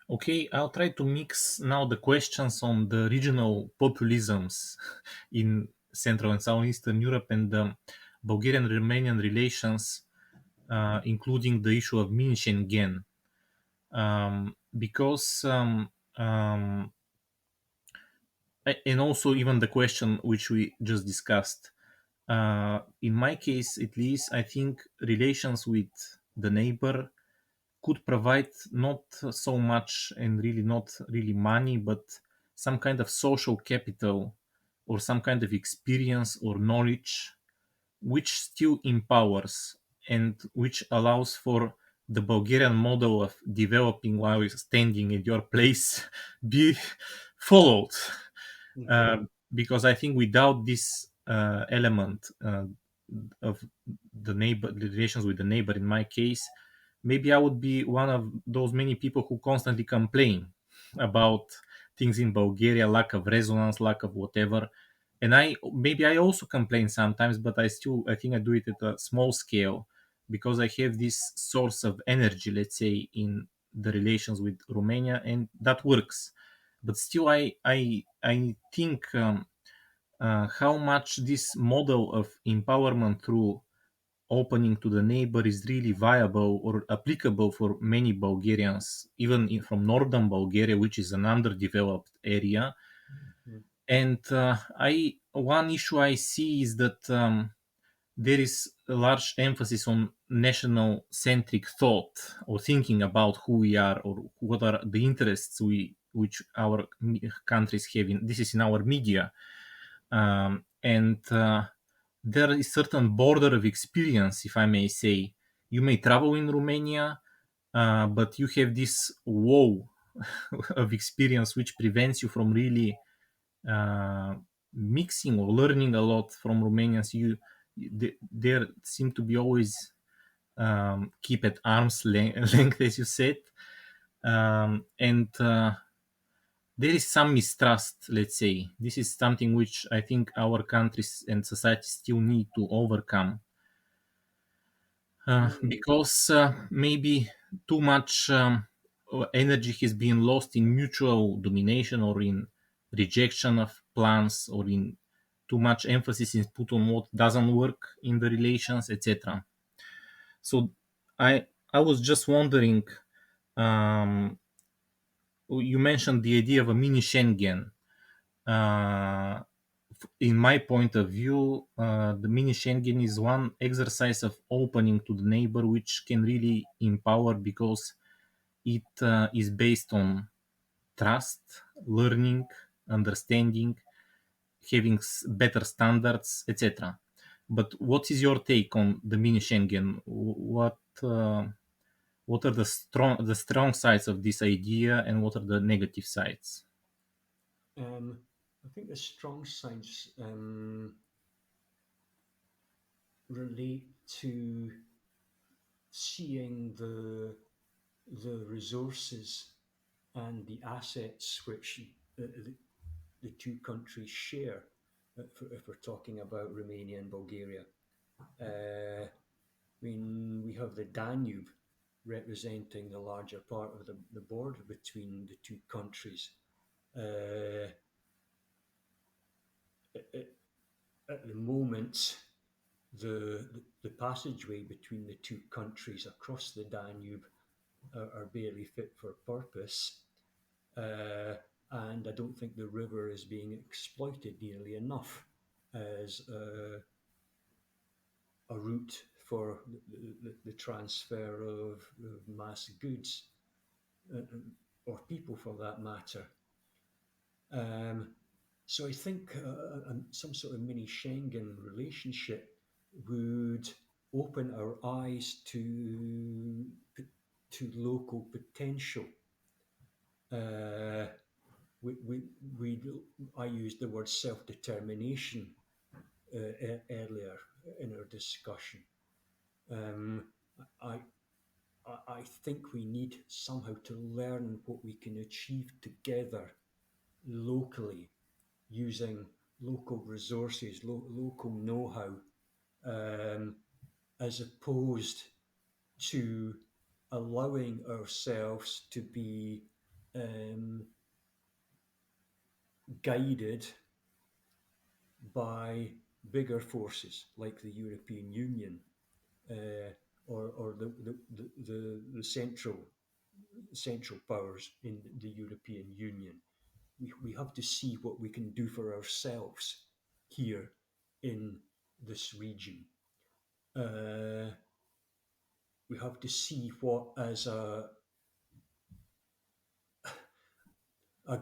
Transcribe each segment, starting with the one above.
Okay, I'll try to mix now the questions on the regional populisms in Central and Southeastern Europe and the Bulgarian-Romanian relations, including the issue of mini-Schengen. Because and also even the question which we just discussed. In my case, at least, I think relations with the neighbor could provide not so much and really not really money, but some kind of social capital or some kind of experience or knowledge which still empowers and which allows for the Bulgarian model of developing while standing in your place be followed. Okay. Uh, because I think without this element of the relations with the neighbor, in my case, maybe I would be one of those many people who constantly complain about things in Bulgaria, lack of resonance, lack of whatever. And I also complain sometimes, but I think I do it at a small scale because I have this source of energy, let's say, in the relations with Romania, and that works. But still, I think how much this model of empowerment through opening to the neighbor is really viable or applicable for many Bulgarians, even from northern Bulgaria, which is an underdeveloped area. Mm. And I one issue I see is that there is a large emphasis on national centric thought or thinking about who we are or what are the interests we which our countries have. This is in our media, and there is certain border of experience, if I may say. You may travel in Romania, but you have this wall of experience which prevents you from really uh, mixing or learning a lot from Romanians. There seem to be always keep at arm's length, as you said, and there is some mistrust. Let's say this is something which I think our countries and society still need to overcome Mm. because maybe too much energy has been lost in mutual domination or in rejection of plans or in too much emphasis is put on what doesn't work in the relations, etc. So I was just wondering, um, you mentioned the idea of a mini Schengen. uh, in my point of view, the mini Schengen is one exercise of opening to the neighbor, which can really empower because it is based on trust, learning, understanding, having better standards, etc. But what is your take on the mini Schengen? What are the strong sides of this idea, and what are the negative sides? I think the strong sides relate to seeing the resources and the assets which the two countries share. If we're talking about Romania and Bulgaria, I mean, we have the Danube representing the larger part of the border between the two countries. Uh, at, at the moment, the passageway between the two countries across the Danube are barely fit for purpose. Uh, and I don't think the river is being exploited nearly enough as a route for the transfer of mass goods uh, or people for that matter. Um, so I think some sort of mini Schengen relationship would open our eyes to local potential. Uh, we, we I used the word self determination earlier in our discussion. Um, I I think we need somehow to learn what we can achieve together locally using local resources, local know how, um, as opposed to allowing ourselves to be um, guided by bigger forces like the European Union, uh, or the central powers in the European Union. We have to see what we can do for ourselves here in this region. Uh, we have to see what, as a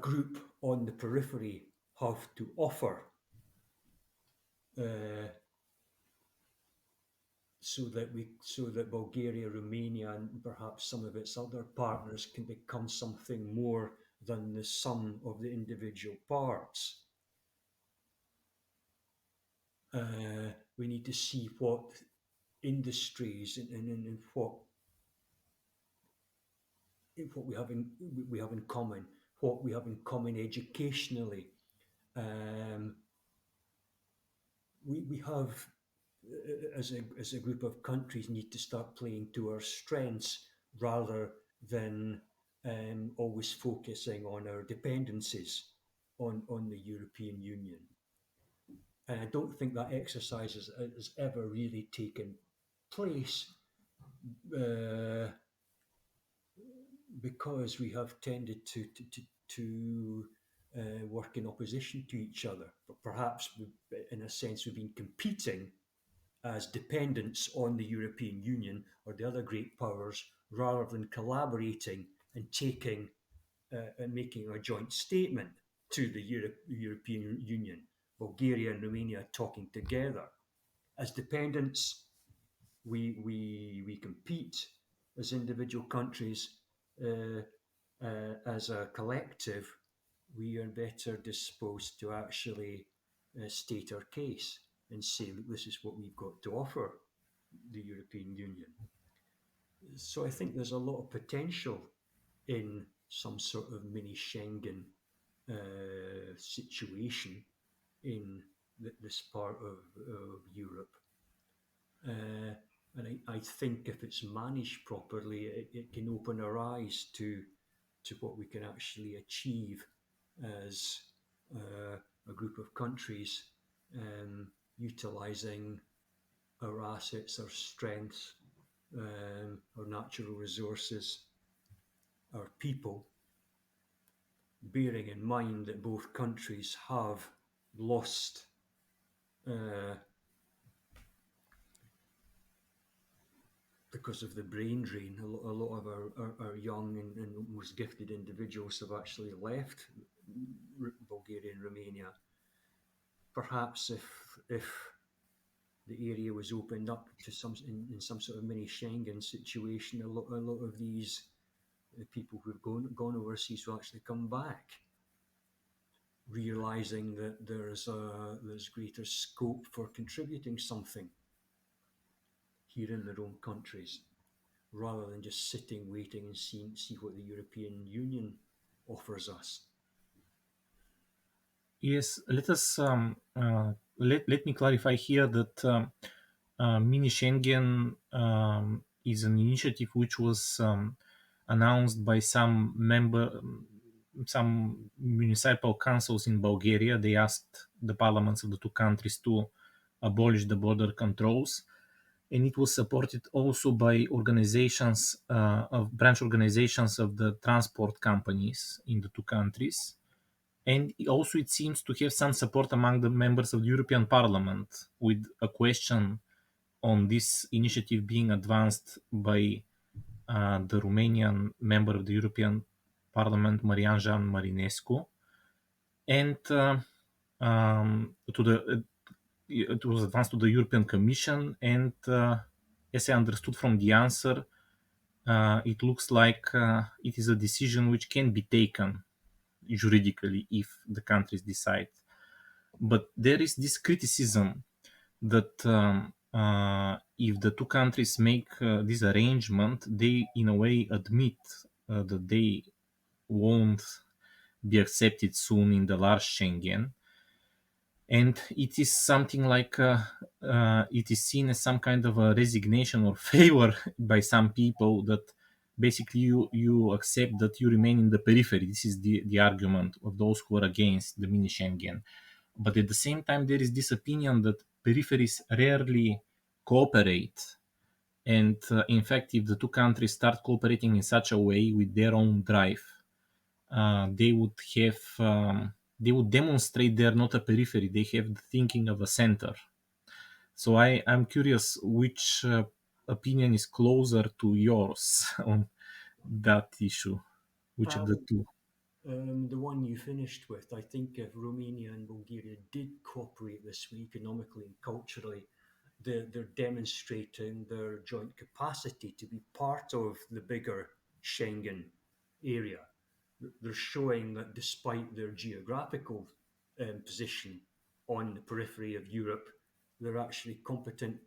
group on the periphery, have to offer, uh, so that Bulgaria, Romania, and perhaps some of its other partners can become something more than the sum of the individual parts. We need to see what industries and what we have in common, what we have in common educationally. Um, we have, as a group of countries, need to start playing to our strengths rather than always focusing on our dependencies on the European Union. And I don't think that exercise has ever really taken place, uh, because we have tended to work in opposition to each other. But perhaps, in a sense, we've been competing as dependents on the European Union or the other great powers, rather than collaborating and taking and making a joint statement to the European Union. Bulgaria and Romania talking together. As dependents, we compete as individual countries. Uh, as a collective, we are better disposed to actually state our case and say, look, this is what we've got to offer the European Union. So I think there's a lot of potential in some sort of mini Schengen situation in this part of Europe. And I think if it's managed properly, it can open our eyes to what we can actually achieve as a group of countries, utilizing our assets, our strengths, our natural resources, our people, bearing in mind that both countries have lost uh, because of the brain drain. A lot of our young and most gifted individuals have actually left Bulgaria and Romania. Perhaps if the area was opened up to in some sort of mini Schengen situation, a lot of these people who've gone overseas will actually come back, realizing that there's greater scope for contributing something here in their own countries, rather than just sitting, waiting, and see what the European Union offers us. Yes, let me clarify here that mini Schengen is an initiative which was announced by some municipal councils in Bulgaria. They asked the parliaments of the two countries to abolish the border controls, and it was supported also by organizations of branch organizations of the transport companies in the two countries. And also it seems to have some support among the members of the European Parliament, with a question on this initiative being advanced by the Romanian member of the European Parliament, Marian Jean Marinescu, and to the it was advanced to the European Commission. And as I understood from the answer, it looks like it is a decision which can be taken juridically if the countries decide. But there is this criticism that if the two countries make this arrangement, they in a way admit that they won't be accepted soon in the large Schengen. And it is something like it is seen as some kind of a resignation or favor by some people that basically you accept that you remain in the periphery. This is the argument of those who are against the mini Schengen. But at the same time, there is this opinion that peripheries rarely cooperate. And in fact, if the two countries start cooperating in such a way with their own drive, they would have they would demonstrate they're not a periphery. They have the thinking of a center. So I'm curious which opinion is closer to yours on that issue. Which of the Um, two? the one you finished with, I think if Romania and Bulgaria did cooperate this way economically and culturally, they're demonstrating their joint capacity to be part of the bigger Schengen area. They're showing that despite their geographical position on the periphery of Europe, they're actually competent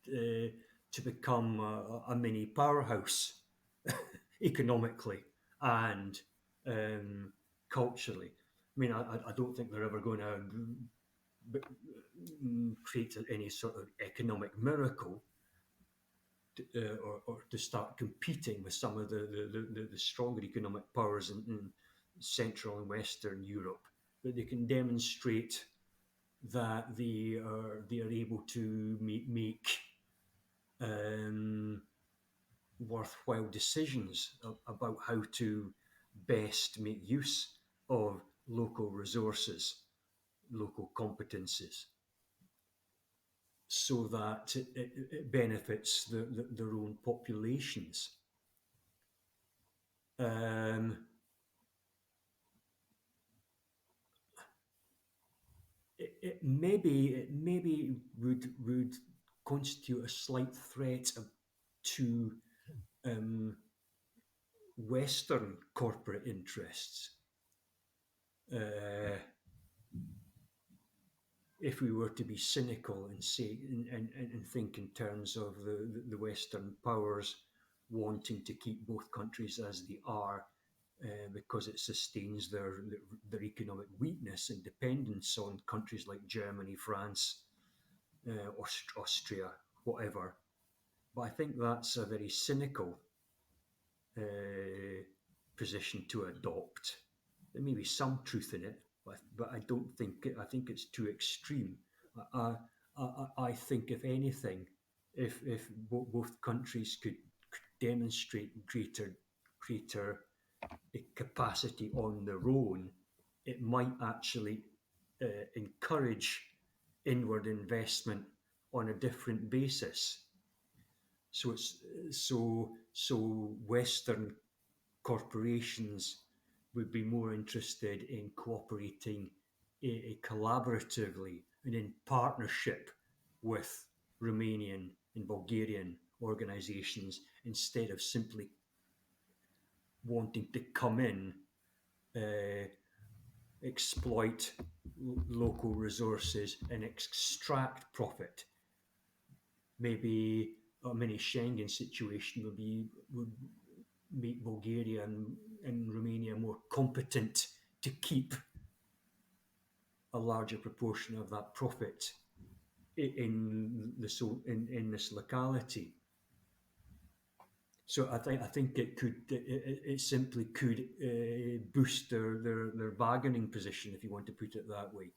to become a mini powerhouse economically and culturally. I mean, I don't think they're ever going to create any sort of economic miracle or to start competing with some of the stronger economic powers in Central and Western Europe. But they can demonstrate that they are able to make um, worthwhile decisions about how to best make use of local resources, local competences, so that it benefits their own populations. Um, it maybe would constitute a slight threat to um, Western corporate interests. Uh, if we were to be cynical and say and think in terms of the Western powers wanting to keep both countries as they are, because it sustains their economic weakness and dependence on countries like Germany, France, Austria, whatever. But I think that's a very cynical uh, position to adopt. There may be some truth in it, but I don't think I think it's too extreme. I think, if anything, if both countries could demonstrate greater capacity on their own, it might actually encourage inward investment on a different basis. So it's so Western corporations would be more interested in cooperating collaboratively and in partnership with Romanian and Bulgarian organizations instead of simply wanting to come in, uh, exploit local resources and extract profit. Maybe a mini Schengen situation would make Bulgaria and Romania more competent to keep a larger proportion of that profit in this locality. So I think it simply could boost their bargaining position, if you want to put it that way.